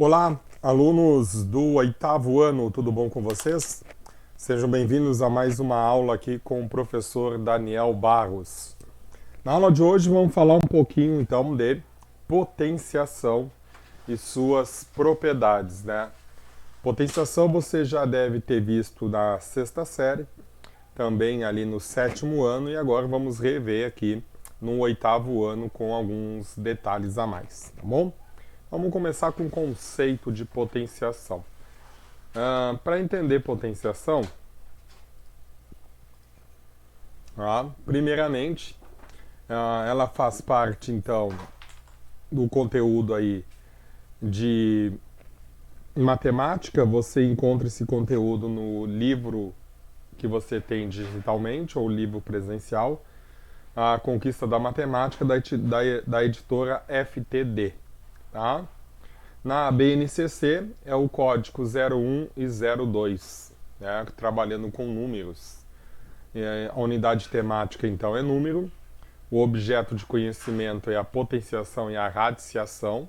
Olá, alunos do oitavo ano, tudo bom com vocês? Sejam bem-vindos a mais uma aula aqui com o professor Daniel Barros. Na aula de hoje vamos falar um pouquinho então de potenciação e suas propriedades, né? Potenciação você já deve ter visto na sexta série, também ali no sétimo ano, e agora vamos rever aqui no oitavo ano com alguns detalhes a mais, tá bom? Vamos começar com o conceito de potenciação. Para entender potenciação, primeiramente, ela faz parte então do conteúdo aí de matemática. Você encontra esse conteúdo no livro que você tem digitalmente ou livro presencial, A Conquista da Matemática da editora FTD, tá? Na BNCC é o código 01 e 02, né, trabalhando com números. A unidade temática, então, é número. O objeto de conhecimento é a potenciação e a radiciação.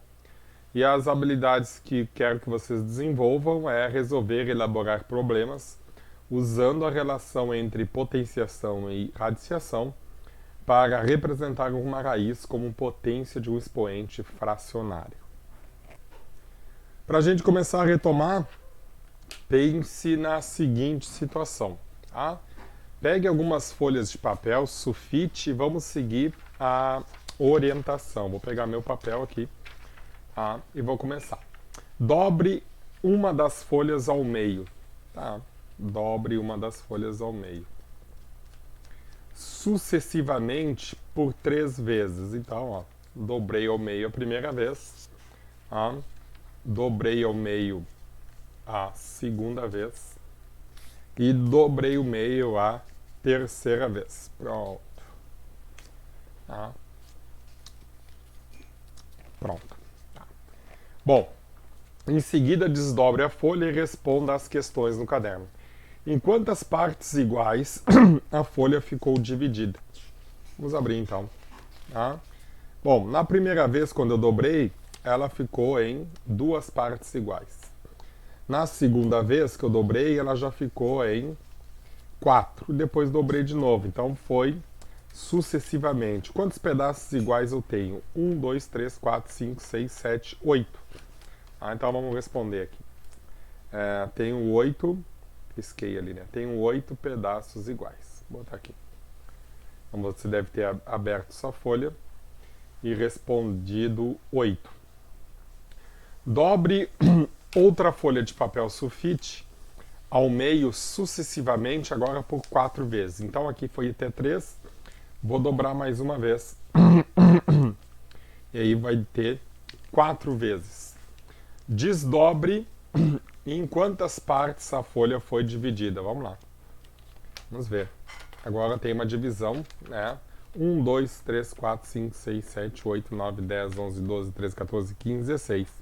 E as habilidades que quero que vocês desenvolvam é resolver e elaborar problemas usando a relação entre potenciação e radiciação para representar uma raiz como potência de um expoente fracionário. Para a gente começar a retomar, pense na seguinte situação, tá? Pegue algumas folhas de papel, sulfite, e vamos seguir a orientação. Vou pegar meu papel aqui, tá? E vou começar. Dobre uma das folhas ao meio, tá? Dobre uma das folhas ao meio. Sucessivamente por 3 vezes. Então, ó, dobrei ao meio a primeira vez, tá? Dobrei ao meio a segunda vez e dobrei o meio a terceira vez. Pronto. Tá? Pronto. Tá. Bom, em seguida desdobre a folha e responda às questões no caderno. Em quantas partes iguais a folha ficou dividida? Vamos abrir então. Tá? Bom, na primeira vez quando eu dobrei, ela ficou em 2 partes iguais. Na segunda vez que eu dobrei, ela já ficou em 4. Depois dobrei de novo. Então foi sucessivamente. Quantos pedaços iguais eu tenho? 1, 2, 3, 4, 5, 6, 7, 8. Então vamos responder aqui. Tenho 8. Risquei ali, né? Tenho 8 pedaços iguais. Vou botar aqui. Então você deve ter aberto sua folha e respondido 8. Dobre outra folha de papel sulfite ao meio sucessivamente, agora por 4 vezes. Então aqui foi até 3, vou dobrar mais uma vez. E aí vai ter 4 vezes. Desdobre em quantas partes a folha foi dividida. Vamos lá. Vamos ver. Agora tem uma divisão, né? 1, 2, 3, 4, 5, 6, 7, 8, 9, 10, 11, 12, 13, 14, 15, 16.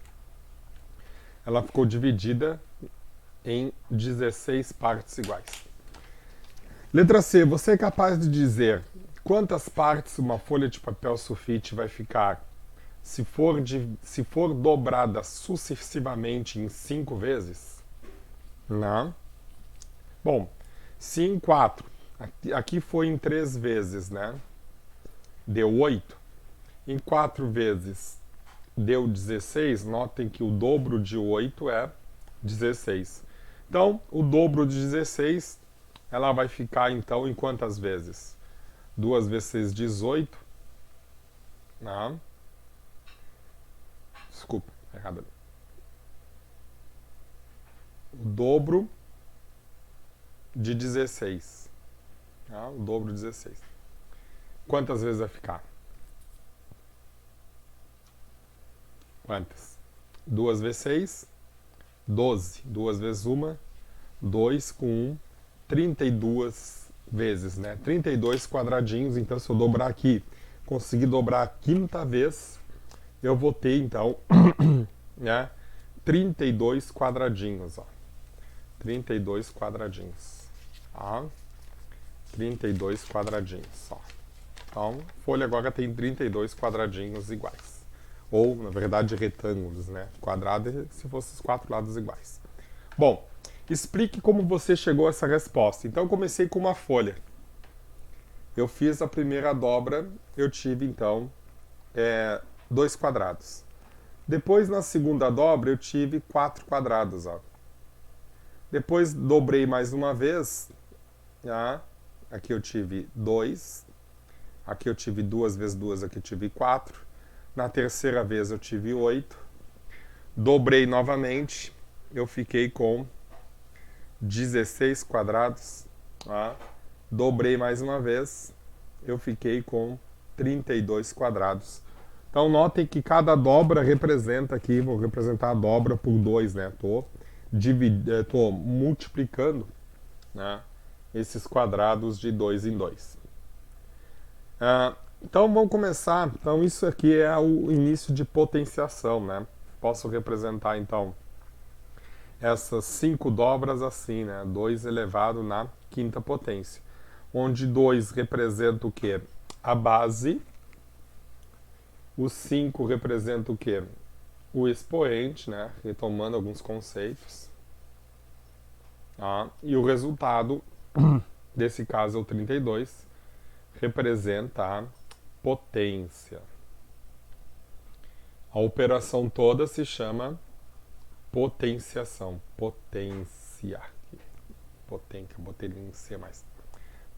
Ela ficou dividida em 16 partes iguais. Letra C. Você é capaz de dizer quantas partes uma folha de papel sulfite vai ficar se for dobrada sucessivamente em 5 vezes? Não. Bom, se em 4, aqui foi em 3 vezes, né? Deu 8. Em 4 vezes deu 16. Notem que o dobro de 8 é 16. Então, o dobro de 16, ela vai ficar então em quantas vezes? 2 vezes 6, 18. Não. Desculpa, errado. O dobro de 16. Tá? O dobro de 16. Quantas vezes vai ficar? Quantas? 2 vezes 6, 12. 2 vezes 1, 2 com 1, 32 vezes, né? 32 quadradinhos. Então, se eu dobrar aqui, conseguir dobrar a quinta vez, eu vou ter, então, né? 32 quadradinhos, ó. 32 quadradinhos. Tá? 32 quadradinhos, ó. Então, a folha agora tem 32 quadradinhos iguais. Ou, na verdade, retângulos, né? Quadrado é se fossem os 4 lados iguais. Bom, explique como você chegou a essa resposta. Então, eu comecei com uma folha. Eu fiz a primeira dobra, eu tive, então, 2 quadrados. Depois, na segunda dobra, eu tive 4 quadrados. Ó. Depois, dobrei mais uma vez. Tá? Aqui eu tive 2. Aqui eu tive 2 vezes 2, aqui eu tive 4. Na terceira vez eu tive 8. Dobrei novamente. Eu fiquei com 16 quadrados. Tá? Dobrei mais uma vez. Eu fiquei com 32 quadrados. Então notem que cada dobra representa aqui, vou representar a dobra por 2, né? Tô multiplicando, né, esses quadrados de 2 em 2. Então vamos começar. Então isso aqui é o início de potenciação, né? Posso representar então essas 5 dobras assim, né? 2 elevado na quinta potência. Onde 2 representa o quê? A base. O 5 representa o quê? O expoente, né? Retomando alguns conceitos. Tá? E o resultado, desse caso é o 32, representa a potência. A operação toda se chama potenciação. Potência. Botei em C mais.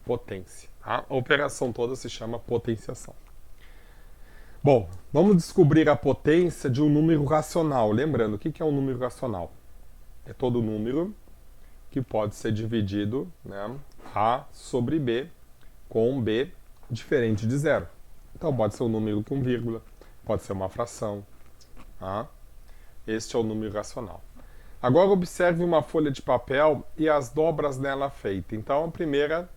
Potência. Tá? A operação toda se chama potenciação. Bom, vamos descobrir a potência de um número racional. Lembrando, o que é um número racional? É todo número que pode ser dividido, né, A sobre B, com B diferente de zero. Então pode ser um número com vírgula, pode ser uma fração. Tá? Este é o número racional. Agora observe uma folha de papel e as dobras nela feitas. Então a primeira,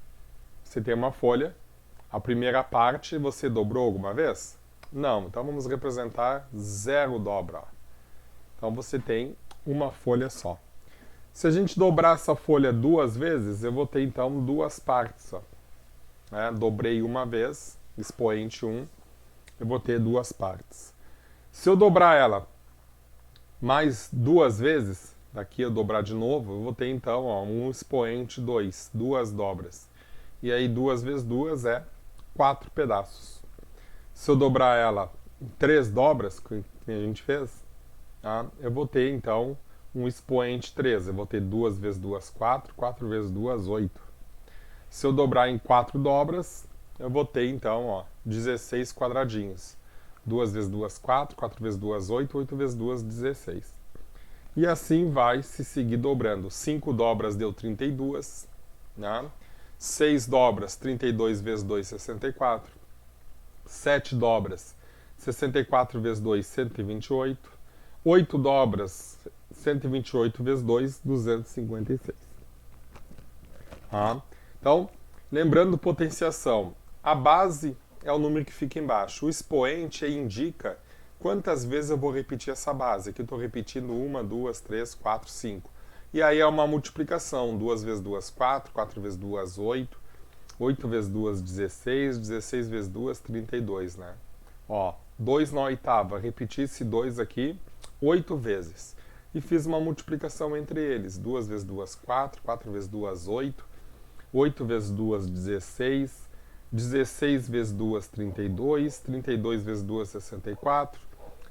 você tem uma folha, a primeira parte você dobrou alguma vez? Não, então vamos representar 0 dobra. Então você tem uma folha só. Se a gente dobrar essa folha 2 vezes, eu vou ter então 2 partes. Ó. Né? Dobrei uma vez, expoente 1, eu vou ter 2 partes. Se eu dobrar ela mais 2 vezes, daqui eu dobrar de novo, eu vou ter então ó, um expoente 2, 2 dobras. E aí 2 vezes 2 é 4 pedaços. Se eu dobrar ela em 3 dobras, que a gente fez, tá? Eu vou ter então um expoente 3. Eu vou ter 2 vezes 2, 4, 4 vezes 2, 8. Se eu dobrar em 4 dobras, eu vou ter então ó, 16 quadradinhos. 2 vezes 2, 4, 4 vezes 2, 8, 8 vezes 2, 16. E assim vai se seguir dobrando. 5 dobras deu 32. Né? 6 dobras, 32 vezes 2, 64. 7 dobras, 64 vezes 2, 128. 8 dobras, 128 vezes 2, 256. Tá? Então, lembrando potenciação, a base é o número que fica embaixo. O expoente indica quantas vezes eu vou repetir essa base. Aqui eu estou repetindo 1, 2, 3, 4, 5. E aí é uma multiplicação. 2 vezes 2, 4. 4 vezes 2, 8. 8 vezes 2, 16. 16 vezes 2, 32, né? Ó, 2 na oitava. Repeti esse 2 aqui 8 vezes. E fiz uma multiplicação entre eles. 2 vezes 2, 4. 4 vezes 2, 8. 8 vezes 2, 16. 16 vezes 2, 32. 32 vezes 2, 64.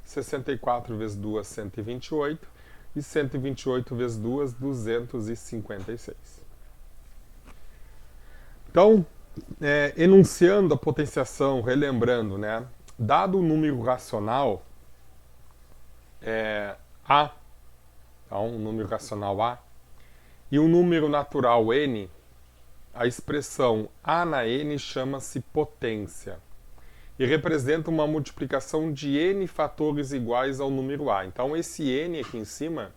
64 vezes 2, 128. E 128 vezes 2, 256. Então, enunciando a potenciação, relembrando, né? Dado o número racional A, então, um número racional A, e um número natural N, a expressão A na N chama-se potência e representa uma multiplicação de N fatores iguais ao número A. Então, esse N aqui em cima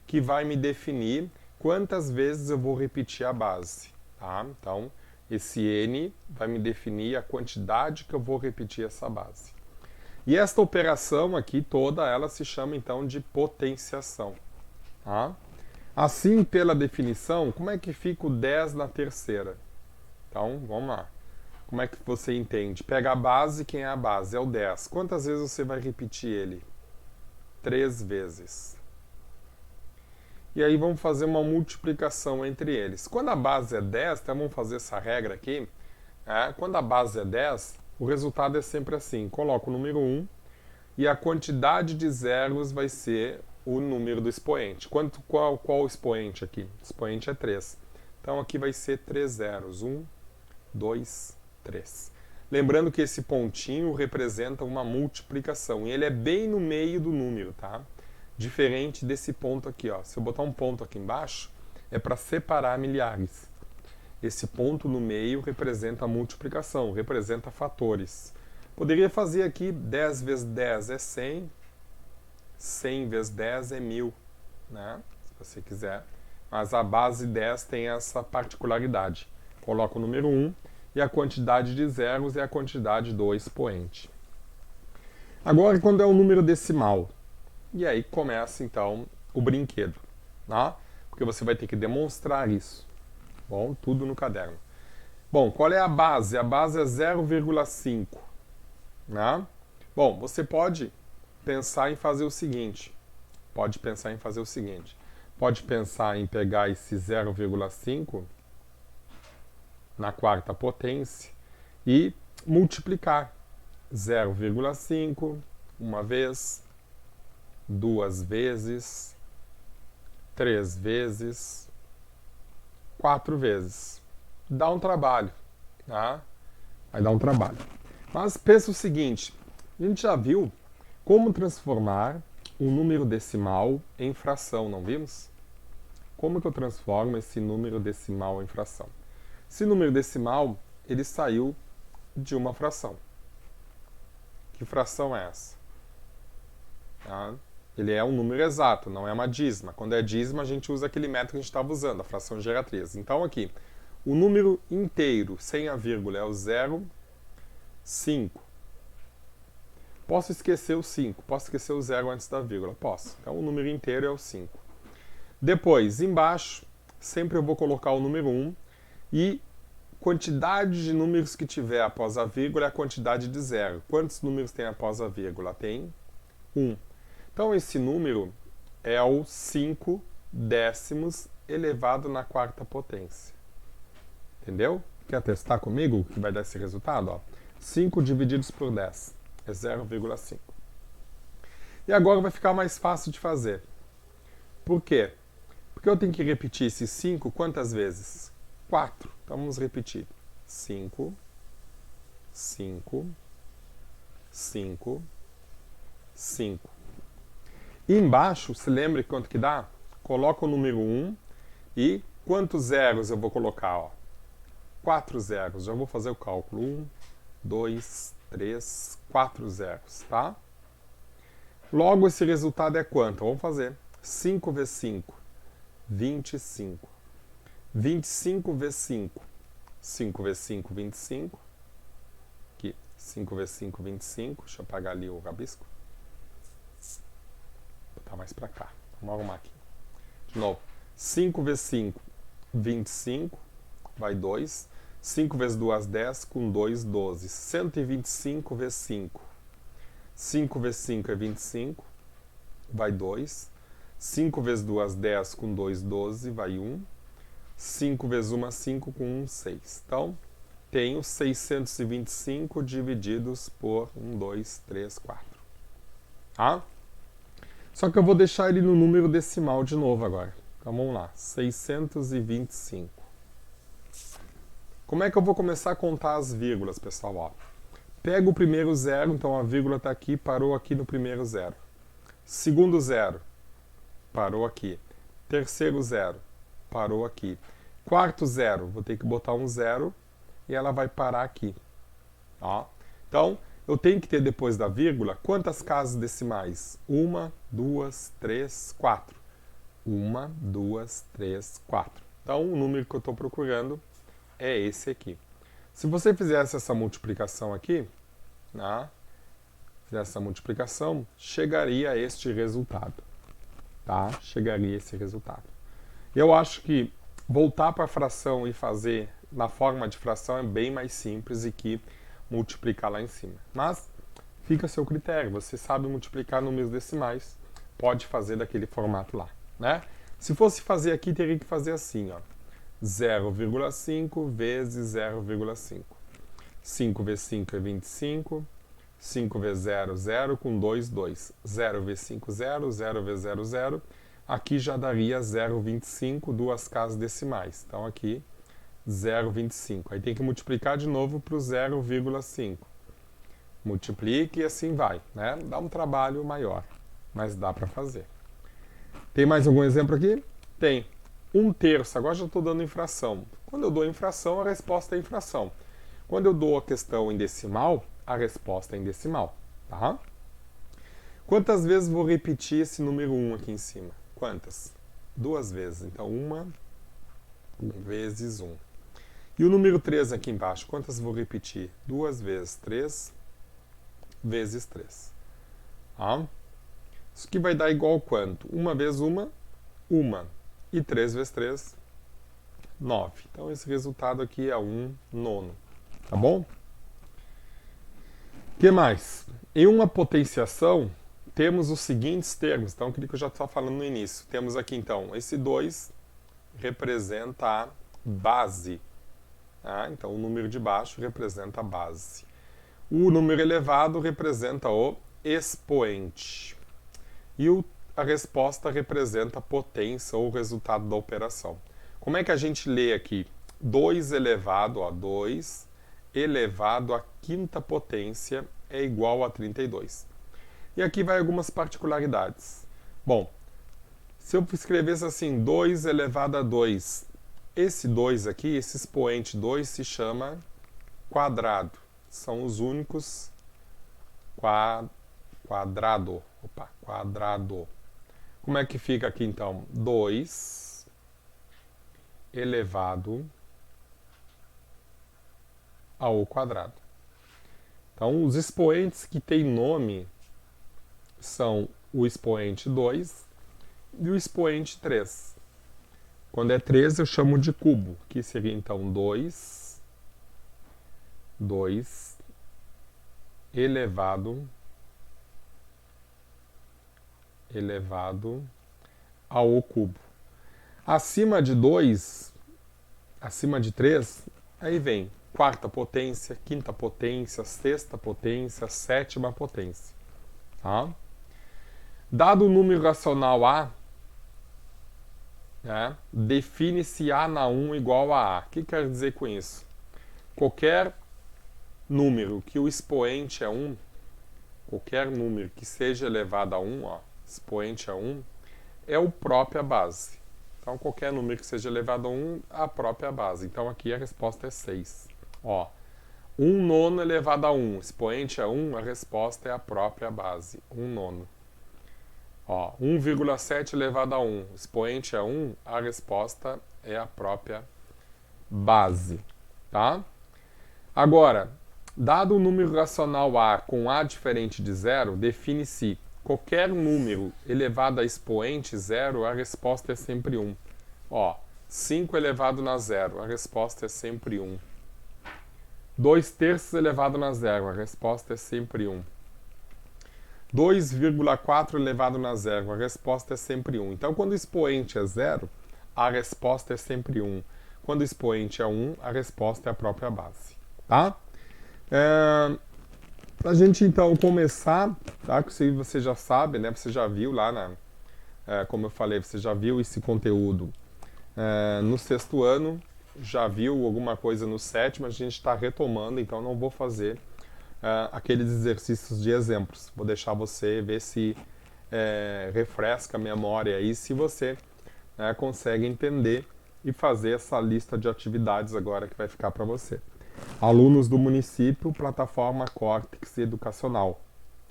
que vai me definir quantas vezes eu vou repetir a base. Tá? Então, esse N vai me definir a quantidade que eu vou repetir essa base. E esta operação aqui toda, ela se chama então de potenciação. Tá? Assim, pela definição, como é que fica o 10 na terceira? Então, vamos lá. como é que você entende? Pega a base, quem é a base? É o 10. Quantas vezes você vai repetir ele? 3 vezes. E aí vamos fazer uma multiplicação entre eles. Quando a base é 10, então vamos fazer essa regra aqui. Quando a base é 10, o resultado é sempre assim. Coloco o número 1 e a quantidade de zeros vai ser o número do expoente. Qual o expoente aqui? O expoente é 3. Então aqui vai ser 3 zeros. 1, 2, 3. Lembrando que esse pontinho representa uma multiplicação. E ele é bem no meio do número, tá? Diferente desse ponto aqui, ó. Se eu botar um ponto aqui embaixo, é para separar milhares. Esse ponto no meio representa a multiplicação, representa fatores. Poderia fazer aqui 10 vezes 10 é 100, 100 vezes 10 é 1000, né? Se você quiser. Mas a base 10 tem essa particularidade. Coloca o número 1 e a quantidade de zeros é a quantidade do expoente. Agora, quando é um número decimal, e aí começa então o brinquedo, tá? Porque você vai ter que demonstrar isso. Bom, tudo no caderno. Bom, qual é a base? A base é 0,5, né? Bom, você pode pensar em fazer o seguinte. Pode pensar em pegar esse 0,5 na quarta potência e multiplicar 0,5 uma vez, 2 vezes, 3 vezes, 4 vezes. Dá um trabalho, tá? Vai dar um trabalho. Mas pensa o seguinte, a gente já viu como transformar um número decimal em fração, não vimos? Como que eu transformo esse número decimal em fração? Esse número decimal, ele saiu de uma fração. Que fração é essa? Tá? Ele é um número exato, não é uma dízima. Quando é dízima, a gente usa aquele método que a gente estava usando, a fração geratriz. Então aqui, o número inteiro, sem a vírgula, é o 0, 5. Posso esquecer o 5, posso esquecer o 0 antes da vírgula? Posso. Então o número inteiro é o 5. Depois, embaixo, sempre eu vou colocar o número 1 e quantidade de números que tiver após a vírgula é a quantidade de 0. Quantos números tem após a vírgula? Tem 1. Então esse número é o 5 décimos elevado na quarta potência. Entendeu? Quer testar comigo que vai dar esse resultado? Ó. 5 divididos por 10 é 0,5. E agora vai ficar mais fácil de fazer. Por quê? Porque eu tenho que repetir esse 5 quantas vezes? 4. Então vamos repetir. 5, 5, 5, 5. E embaixo, se lembra quanto que dá? Coloca o número 1 e quantos zeros eu vou colocar? Ó? 4 zeros. Já vou fazer o cálculo. 1, 2, 3, 4 zeros, tá? Logo, esse resultado é quanto? Vamos fazer. 5 vezes 5, 25. 25 vezes 5. 5 vezes 5, 25. Aqui, 5 vezes 5, 25. Deixa eu apagar ali o rabisco. Vou botar mais pra cá. Vamos arrumar aqui. De novo. 5 vezes 5, 25. Vai 2. 5 vezes 2, 10. Com 2, 12. 125 vezes 5. 5 vezes 5 é 25. Vai 2. 5 vezes 2, 10. Com 2, 12. Vai 1. 5 vezes 1, 5, com 1, 6. Então, tenho 625 divididos por 1, 2, 3, 4. Tá? Só que eu vou deixar ele no número decimal de novo agora. Então, vamos lá. 625. Como é que eu vou começar a contar as vírgulas, pessoal? Ó, pego o primeiro zero, então a vírgula está aqui, parou aqui no primeiro zero. Segundo zero, parou aqui. Terceiro zero, parou aqui. Quarto zero, vou ter que botar um zero e ela vai parar aqui. Ó. Então, eu tenho que ter depois da vírgula quantas casas decimais? 1, 2, 3, 4. 1, 2, 3, 4. Então, o número que eu estou procurando é esse aqui. Se você fizesse essa multiplicação aqui, né, fizesse essa multiplicação, chegaria a este resultado. Tá? Chegaria a esse resultado. Eu acho que voltar para a fração e fazer na forma de fração é bem mais simples e que multiplicar lá em cima. Mas fica a seu critério, você sabe multiplicar números decimais, pode fazer daquele formato lá, né? Se fosse fazer aqui, teria que fazer assim, ó. 0,5 vezes 0,5. 5 vezes 5 é 25. 5 vezes 0, 0 com 2, 2. 0 vezes 5, 0. 0 vezes 0, 0. Aqui já daria 0,25, duas casas decimais. Então aqui 0,25. Aí tem que multiplicar de novo para o 0,5. Multiplique e assim vai, né? Dá um trabalho maior, mas dá para fazer. Tem mais algum exemplo aqui? Tem. 1/3, agora já estou dando infração. Quando eu dou infração, a resposta é infração. Quando eu dou a questão em decimal, a resposta é em decimal, tá? Quantas vezes vou repetir esse número 1 aqui em cima? Quantas? 2 vezes. Então, 1 vezes 1. E o número 3 aqui embaixo, quantas vou repetir? 2 vezes 3 vezes 3. Tá? Isso aqui vai dar igual quanto? 1 vezes 1, 1. E 3 vezes 3, 9. Então, esse resultado aqui é 1/9. Tá bom? O que mais? Em uma potenciação, temos os seguintes termos. Então, aquilo que eu já estava falando no início. Temos aqui, então, esse 2 representa a base. Tá? Então, o número de baixo representa a base. O número elevado representa o expoente. E a resposta representa a potência ou o resultado da operação. Como é que a gente lê aqui? 2 elevado a 2 elevado à quinta potência é igual a 32. E aqui vai algumas particularidades. Bom, se eu escrevesse assim, 2 elevado a 2, esse 2 aqui, esse expoente 2 se chama quadrado. São os únicos quadrado. Opa, quadrado. Como é que fica aqui então? 2 elevado ao quadrado. Então, os expoentes que têm nome são o expoente 2 e o expoente 3. Quando é 3, eu chamo de cubo, que seria então 2 elevado ao cubo. Acima de 2, acima de 3, aí vem quarta potência, quinta potência, sexta potência, sétima potência. Tá? Dado o número racional A, né, define-se A na 1 igual a A. O que quer dizer com isso? Qualquer número que o expoente é 1, qualquer número que seja elevado a 1, ó, expoente a 1, é o própria base. Então, qualquer número que seja elevado a 1, a própria base. Então, aqui a resposta é 6. Ó, 1/9 elevado a 1, expoente a 1, a resposta é a própria base, 1/9. Ó, 1,7 elevado a 1, expoente a 1, a resposta é a própria base, tá? Agora, dado o número racional A com A diferente de 0, define-se qualquer número elevado a expoente 0, a resposta é sempre 1. Ó, 5 elevado na 0, a resposta é sempre 1. 2/3 elevado na 0, a resposta é sempre 1. 2,4 elevado na 0, a resposta é sempre 1. Então, quando o expoente é 0, a resposta é sempre 1. Quando o expoente é 1, a resposta é a própria base. Tá? Pra gente, então, começar, tá? Que você já sabe, né? Você já viu lá, como eu falei, você já viu esse conteúdo no 6º ano, já viu alguma coisa no 7º, a gente está retomando, então não vou fazer aqueles exercícios de exemplos. Vou deixar você ver se refresca a memória aí, se você consegue entender e fazer essa lista de atividades agora que vai ficar para você. Alunos do município, plataforma Cortex Educacional.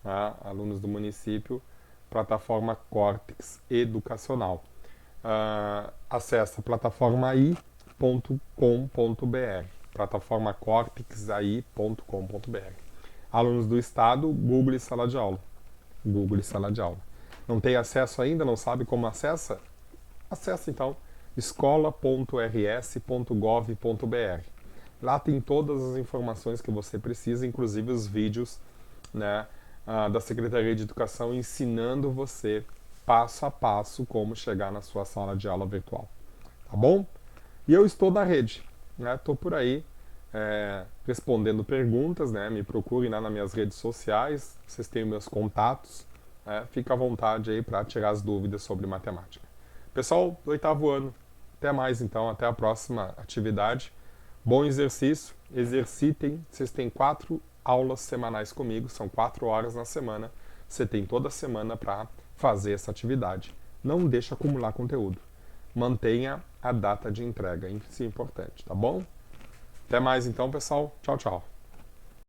Tá? Alunos do município, plataforma Cortex Educacional. Acesse plataformaai.com.br, plataforma cortexai.com.br. Alunos do estado, Google Sala de Aula. Google Sala de Aula. Não tem acesso ainda? Não sabe como acessa? Acessa então escola.rs.gov.br. Lá tem todas as informações que você precisa, inclusive os vídeos, né, da Secretaria de Educação ensinando você passo a passo como chegar na sua sala de aula virtual. Tá bom? E eu estou na rede, né? Estou por aí respondendo perguntas, né? Me procurem lá nas minhas redes sociais, vocês têm meus contatos, né? Fica à vontade aí para tirar as dúvidas sobre matemática. Pessoal do 8º ano, até mais então, até a próxima atividade. Bom exercício, exercitem, vocês têm 4 aulas semanais comigo, são 4 horas na semana, você tem toda semana para fazer essa atividade. Não deixe acumular conteúdo. Mantenha a data de entrega, isso é importante, tá bom? Até mais então, pessoal. Tchau, tchau.